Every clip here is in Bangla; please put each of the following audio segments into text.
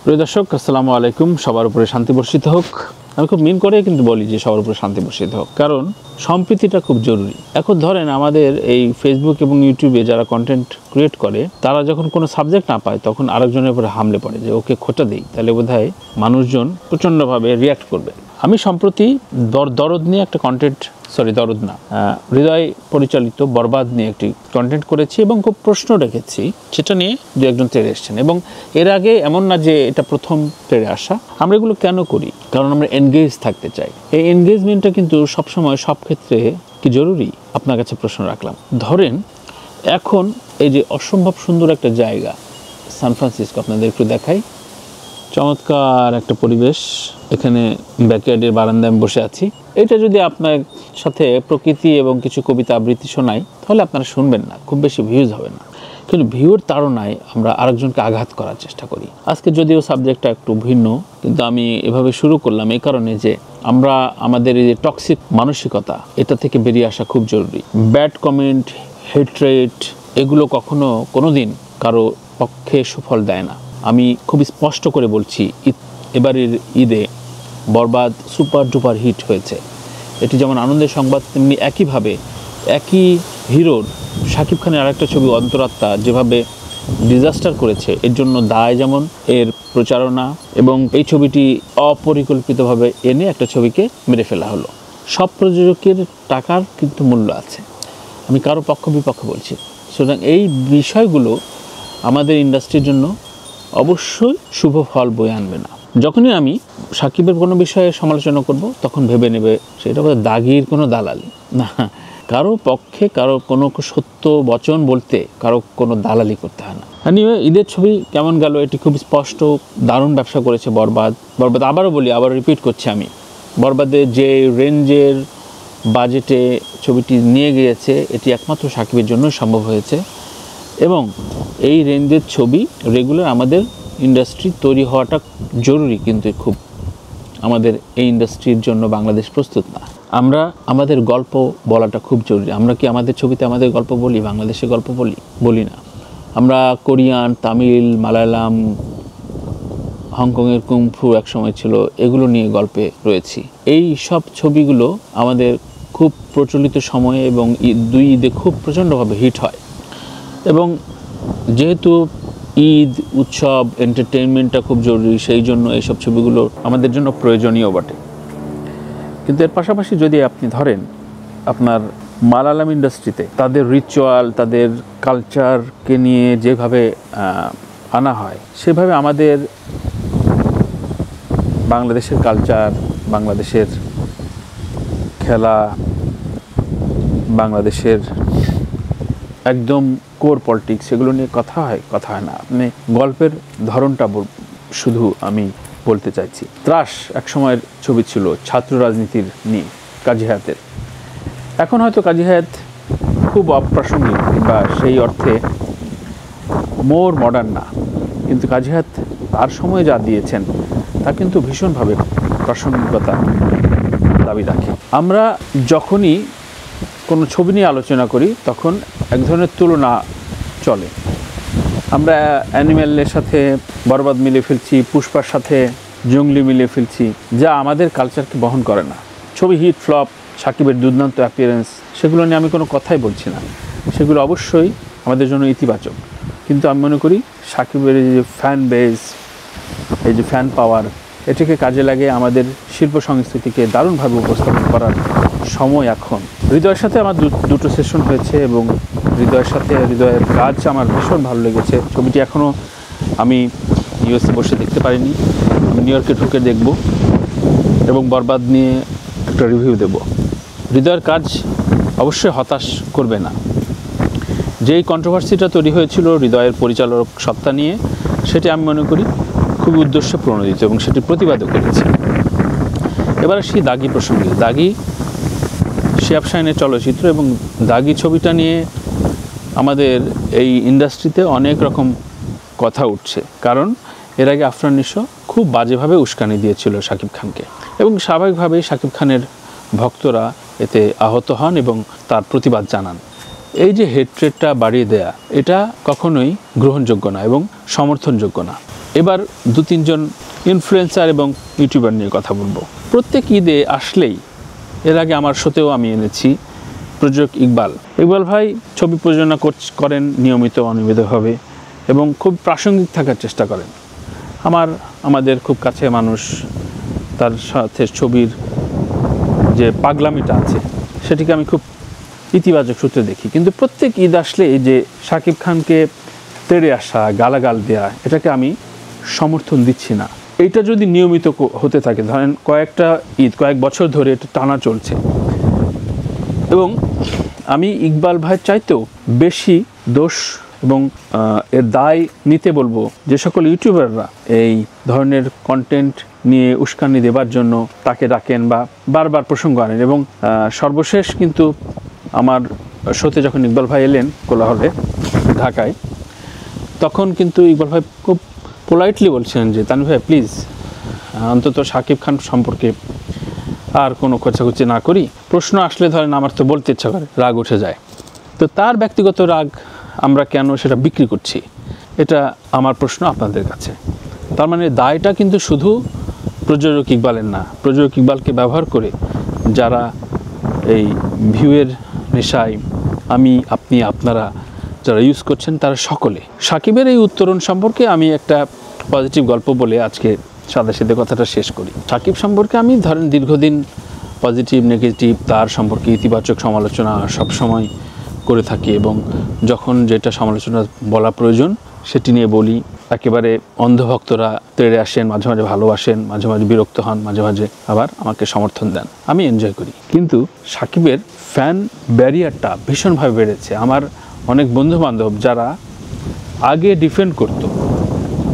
প্রিয় দর্শক, আসসালামু আলাইকুম। সবার উপরে শান্তি বর্ষিত হোক। আমি খুব মিন করে কিন্তু বলি যে সবার উপরে শান্তি বর্ষিত হোক, কারণ সম্প্রীতিটা খুব জরুরি। এখন ধরেন আমাদের এই ফেসবুক এবং ইউটিউবে যারা কন্টেন্ট ক্রিয়েট করে, তারা যখন কোনো সাবজেক্ট না পায় তখন আরেকজনের উপরে হামলে পড়ে যে ওকে খোঁটা দেই, তাহলে বোধহয় মানুষজন প্রচণ্ডভাবে রিয়াক্ট করবে। আমি সম্প্রতি দরদ নিয়ে একটা দরদ না, হৃদয় পরিচালিত বরবাদ নিয়ে একটি কন্টেন্ট করেছি এবং খুব প্রশ্ন রেখেছি, সেটা নিয়ে দু একজন তেড়ে এসছেন। এবং এর আগে এমন না যে এটা প্রথম তেড়ে আসা। আমরা এগুলো কেন করি? কারণ আমরা এনগেজ থাকতে চাই। এই এনগেজমেন্টটা কিন্তু সবসময় সব ক্ষেত্রে কি জরুরি? আপনার কাছে প্রশ্ন রাখলাম। ধরেন এখন এই যে অসম্ভব সুন্দর একটা জায়গা সান ফ্রান্সিসকো, আপনাদের একটু দেখাই। চমৎকার একটা পরিবেশ, এখানে ব্যাকইয়ার্ডের বারান্দায় আমি বসে আছি। এটা যদি আপনার সাথে প্রকৃতি এবং কিছু কবিতা আবৃত্তি শোনাই, তাহলে আপনারা শুনবেন না, খুব বেশি ভিউজ হবে না। কিন্তু ভিউর তাড়নায় আমরা আরেকজনকে আঘাত করার চেষ্টা করি। আজকে যদিও সাবজেক্টটা একটু ভিন্ন, কিন্তু আমি এভাবে শুরু করলাম এই কারণে যে আমরা আমাদের এই যে টক্সিক মানসিকতা, এটা থেকে বেরিয়ে আসা খুব জরুরি। ব্যাড কমেন্ট, হেট্রেট, এগুলো কোনোদিন কারো পক্ষে সুফল দেয় না। আমি খুব স্পষ্ট করে বলছি, এবারের ঈদে বরবাদ সুপার ডুপার হিট হয়েছে। এটি যেমন আনন্দের সংবাদ, তেমনি একইভাবে একই হিরোর শাকিব খানের আরেকটা ছবি অন্তরাত্মা যেভাবে ডিজাস্টার করেছে, এর জন্য দায় যেমন এর প্রচারণা, এবং এই ছবিটি অপরিকল্পিতভাবে এনে একটা ছবিকে মেরে ফেলা হলো। সব প্রযোজকের টাকার কিন্তু মূল্য আছে, আমি কারো পক্ষ বিপক্ষ বলছি। সুতরাং এই বিষয়গুলো আমাদের ইন্ডাস্ট্রির জন্য অবশ্যই শুভ ফল বয়ে আনবে না। যখনই আমি সাকিবের কোনো বিষয়ে সমালোচনা করব, তখন ভেবে নেবে সেটা বোধহয় দাগির কোনো দালালি না। কারো পক্ষে কারো কোনো সত্য বচন বলতে কারো কোনো দালালি করতে হয় না। ঈদের ছবি কেমন গেল এটি খুব স্পষ্ট। দারুণ ব্যবসা করেছে বরবাদ। আবারও বলি, আবার রিপিট করছি আমি, বরবাদে যে রেঞ্জের বাজেটে ছবিটি নিয়ে গিয়েছে, এটি একমাত্র সাকিবের জন্য সম্ভব হয়েছে। এবং এই রেঞ্জের ছবি রেগুলার আমাদের ইন্ডাস্ট্রি তৈরি হওয়াটা জরুরি, কিন্তু খুব আমাদের এই ইন্ডাস্ট্রির জন্য বাংলাদেশ প্রস্তুত না। আমরা আমাদের গল্প বলাটা খুব জরুরি। আমরা কি আমাদের ছবিতে আমাদের গল্প বলি? বাংলাদেশের গল্প বলি না। আমরা কোরিয়ান, তামিল, মালায়ালাম, হংকংয়ের কুংফু একসময় ছিল, এগুলো নিয়ে গল্পে রয়েছি। এই সব ছবিগুলো আমাদের খুব প্রচলিত সময়ে এবং দুই ঈদে খুব প্রচণ্ডভাবে হিট হয়। এবং যেহেতু ঈদ উৎসব, এন্টারটেইনমেন্টটা খুব জরুরি, সেই জন্য এইসব ছবিগুলো আমাদের জন্য প্রয়োজনীয় বটে। কিন্তু এর পাশাপাশি যদি আপনি ধরেন আপনার মালায়ালাম ইন্ডাস্ট্রিতে তাদের রিচুয়াল, তাদের কালচারকে নিয়ে যেভাবে আনা হয়, সেভাবে আমাদের বাংলাদেশের কালচার, বাংলাদেশের খেলা, বাংলাদেশের একদম কোর পলিটিক্স, সেগুলো নিয়ে কথা হয় না। আপনি গল্পের ধরনটা শুধু আমি বলতে চাইছি। ত্রাস এক সময়ের ছবি ছিল ছাত্র রাজনীতির নিয়ে, কাজী হায়াতের। এখন হয়তো কাজী হায়াত খুব অপ্রাসঙ্গিক বা সেই অর্থে মোর মডার্ন না, কিন্তু কাজী হায়াত তার সময়ে যা দিয়েছেন তা কিন্তু ভীষণভাবে প্রাসঙ্গিকতা দাবি রাখে। আমরা যখনই কোনো ছবি নিয়ে আলোচনা করি, তখন এক ধরনের তুলনা চলে। আমরা অ্যানিম্যালের সাথে বরবাদ মিলে ফেলছি, পুষ্পার সাথে জঙ্গলি মিলে ফেলছি, যা আমাদের কালচারকে বহন করে না। ছবি হিট ফ্লপ, সাকিবের দুর্দান্ত অ্যাপিয়ারেন্স, সেগুলো নিয়ে আমি কোনো কথাই বলছি না, সেগুলো অবশ্যই আমাদের জন্য ইতিবাচক। কিন্তু আমি মনে করি সাকিবের এই যে ফ্যান বেস, এই যে ফ্যান পাওয়ার, এটাকে কাজে লাগে আমাদের শিল্প সংস্কৃতিকে দারুণভাবে উপস্থাপন করার সময় এখন। হৃদয়ের সাথে আমার দুটো সেশন হয়েছে এবং হৃদয়ের কাজ আমার ভীষণ ভালো লেগেছে। ছবিটি এখনও আমি ইউএসএ বসে দেখতে পারিনি, আমি নিউ ইয়র্কে ঢুকে দেখব এবং বরবাদ নিয়ে একটা রিভিউ দেব। হৃদয়ের কাজ অবশ্যই হতাশ করবে না। যেই কন্ট্রোভার্সিটা তৈরি হয়েছিল হৃদয়ের পরিচালক সত্তা নিয়ে, সেটি আমি মনে করি খুবই উদ্দেশ্যে প্রণোদিত এবং সেটি প্রতিবাদও করেছে। এবার আসি দাগি প্রসঙ্গে। দাগি শিহাব শাহীনের চলচ্চিত্র, এবং দাগি ছবিটা নিয়ে আমাদের এই ইন্ডাস্ট্রিতে অনেক রকম কথা উঠছে। কারণ এর আগে আফরান নিশো খুব বাজেভাবে উস্কানি দিয়েছিল শাকিব খানকে, এবং স্বাভাবিকভাবেই শাকিব খানের ভক্তরা এতে আহত হন এবং তার প্রতিবাদ জানান। এই যে হেট্রেটটা বাড়িয়ে দেয়া, এটা কখনোই গ্রহণযোগ্য না এবং সমর্থনযোগ্য না। এবার 2-3 জন ইনফ্লুয়েন্সার এবং ইউটিউবার নিয়ে কথা বলবো। প্রত্যেক ঈদে আসলেই, এর আগে আমার শোতেও আমি এনেছি প্রযোজক ইকবাল ভাই ছবি প্রযোজনা করেন নিয়মিত অনিয়মিতভাবে এবং খুব প্রাসঙ্গিক থাকার চেষ্টা করেন। আমাদের খুব কাছে মানুষ, তার সাথে ছবির যে পাগলামিটা আছে সেটিকে আমি খুব ইতিবাচক সূত্রে দেখি। কিন্তু প্রত্যেক ঈদ আসলে যে শাকিব খানকে তেড়ে আসা, গালাগাল দেয়া, এটাকে আমি সমর্থন দিচ্ছি না। এইটা যদি নিয়মিত হতে থাকে, ধরেন কয়েকটা ঈদ, কয়েক বছর ধরে এটা টানা চলছে, এবং আমি ইকবাল ভাইয়ের চাইতেও বেশি দোষ এবং এর দায় নিতে বলবো যে সকল ইউটিউবাররা এই ধরনের কন্টেন্ট নিয়ে উস্কানি দেবার জন্য তাকে ডাকেন বা বারবার প্রসঙ্গ আনেন। এবং সর্বশেষ কিন্তু আমার শোতে যখন ইকবাল ভাই এলেন কোলাহলে ঢাকায়, তখন কিন্তু ইকবাল ভাই খুব পোলাইটলি বলছেন যে তানভীর ভাই প্লিজ অন্তত শাকিব খান সম্পর্কে আর কোনো খোঁচাখুচি না করি। প্রশ্ন আসলে ধরেন আমার তো বলতে ইচ্ছা করে, রাগ উঠে যায়। তো তার ব্যক্তিগত রাগ আমরা কেন সেটা বিক্রি করছি, এটা আমার প্রশ্ন আপনাদের কাছে। তার মানে দায়টা কিন্তু শুধু প্রযোজক ইকবালের না, প্রযোজক ইকবালকে ব্যবহার করে যারা এই ভিউয়ের নেশায় আমি, আপনি, আপনারা যারা ইউজ করছেন তারা সকলে। সাকিবের এই উত্তরণ সম্পর্কে আমি একটা পজিটিভ গল্প বলে আজকে সাদাসিধে কথাটা শেষ করি। সাকিব সম্পর্কে আমি ধরেন দীর্ঘদিন পজিটিভ নেগেটিভ তার সম্পর্কে ইতিবাচক সমালোচনা সবসময় করে থাকি, এবং যখন যেটা সমালোচনা বলা প্রয়োজন সেটি নিয়ে বলি। একেবারে অন্ধভক্তরা তেড়ে আসেন, মাঝে মাঝে ভালোবাসেন, মাঝে মাঝে বিরক্ত হন, মাঝে মাঝে আবার আমাকে সমর্থন দেন, আমি এনজয় করি। কিন্তু সাকিবের ফ্যান ব্যারিয়ারটা ভীষণভাবে বেড়েছে। আমার অনেক বন্ধুবান্ধব যারা আগে ডিফেন্ড করতো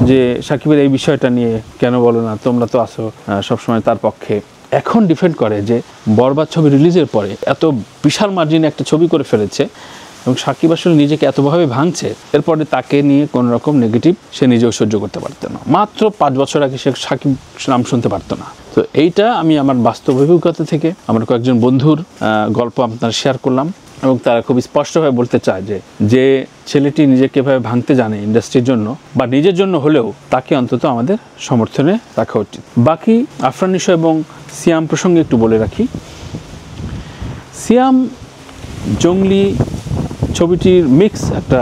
যে সাকিবের এই বিষয়টা নিয়ে কেন বলো না, তোমরা তো আসো সবসময় তার পক্ষে, এখন ডিফেন্ড করে যে বরবাদ ছবি রিলিজের পরে এত বিশাল মার্জিনে একটা ছবি করে ফেলেছে এবং সাকিব আসলে নিজেকে এতভাবে ভাঙছে, এরপরে তাকে নিয়ে কোনো রকম নেগেটিভ সে নিজেও সহ্য করতে পারতো না। মাত্র 5 বছর আগে সে সাকিব নাম শুনতে পারতো না। তো এইটা আমি আমার বাস্তব অভিজ্ঞতা থেকে আমার কয়েকজন বন্ধুর গল্প আপনার শেয়ার করলাম, এবং তারা খুব স্পষ্টভাবে বলতে চায় যে ছেলেটি নিজেকে এভাবে ভাঙতে জানে ইন্ডাস্ট্রির জন্য বা নিজের জন্য হলেও, তাকে অন্তত আমাদের সমর্থনে রাখা উচিত। বাকি আফরান নিশো এবং সিয়াম প্রসঙ্গে একটু বলে রাখি। সিয়াম জঙ্গলি ছবিটির মিক্স একটা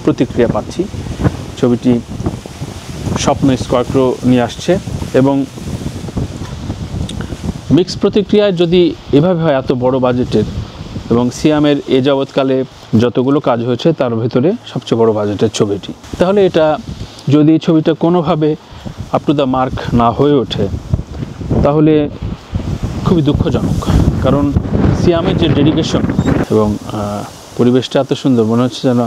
প্রতিক্রিয়া পাচ্ছি। ছবিটি স্বপ্ন স্কোয়ারক্রো নিয়ে আসছে, এবং মিক্স প্রতিক্রিয়ায় যদি এভাবে হয় এত বড় বাজেটের, এবং সিয়ামের এ যাবৎকালে যতগুলো কাজ হয়েছে তার ভেতরে সবচেয়ে বড় বাজেটের ছবিটি, তাহলে এটা যদি ছবিটা কোনোভাবে আপ টু দ্য মার্ক না হয়ে ওঠে তাহলে খুবই দুঃখজনক। কারণ সিয়ামের যে ডেডিকেশন এবং পরিবেশটা এত সুন্দর, মনে হচ্ছে যেন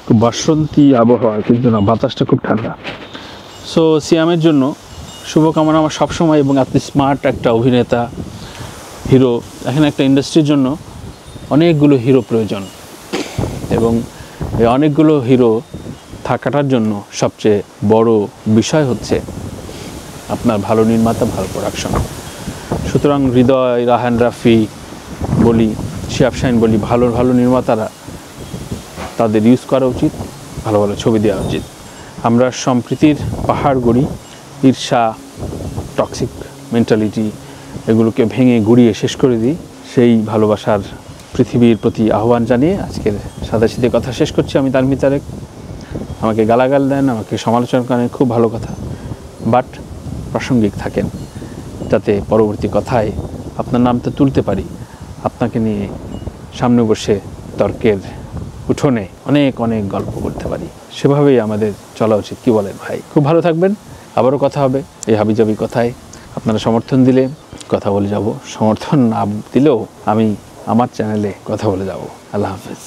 খুব বাসন্তী আবহাওয়া, কিন্তু না, বাতাসটা খুব ঠান্ডা। সো সিয়ামের জন্য শুভকামনা আমার সবসময়। এবং এত স্মার্ট একটা অভিনেতা, হিরো, এখানে একটা ইন্ডাস্ট্রির জন্য অনেকগুলো হিরো প্রয়োজন, এবং এই অনেকগুলো হিরো থাকাটার জন্য সবচেয়ে বড় বিষয় হচ্ছে আপনার ভালো নির্মাতা, ভালো প্রোডাকশন। সুতরাং হৃদয়, রাহান রাফি বলি, শিহাব শাহিন বলি, ভালো ভালো নির্মাতারা তাদের ইউজ করা উচিত, ভালো ভালো ছবি দেওয়া উচিত। আমরা সম্প্রীতির পাহাড় গড়ি, ঈর্ষা, টক্সিক মেন্টালিটি এগুলোকে ভেঙে গুড়িয়ে শেষ করে দিই। সেই ভালোবাসার পৃথিবীর প্রতি আহ্বান জানিয়ে আজকের সাদাসিধে কথা শেষ করছি। আমি তানভীর তারেক। আমাকে গালাগাল দেন, আমাকে সমালোচনা করেন, খুব ভালো কথা, বাট প্রাসঙ্গিক থাকেন, যাতে পরবর্তী কথায় আপনার নামটা তুলতে পারি, আপনাকে নিয়ে সামনে বসে তর্কের উঠোনে অনেক অনেক গল্প করতে পারি। সেভাবেই আমাদের চলা উচিত, কি বলেন ভাই? খুব ভালো থাকবেন, আবারও কথা হবে এই হাবিজাবি কথায়। আপনারা সমর্থন দিলে কথা বলে যাব, সমর্থন না দিলেও আমি আমার চ্যানেলে কথা বলে যাব। আল্লাহ হাফেজ।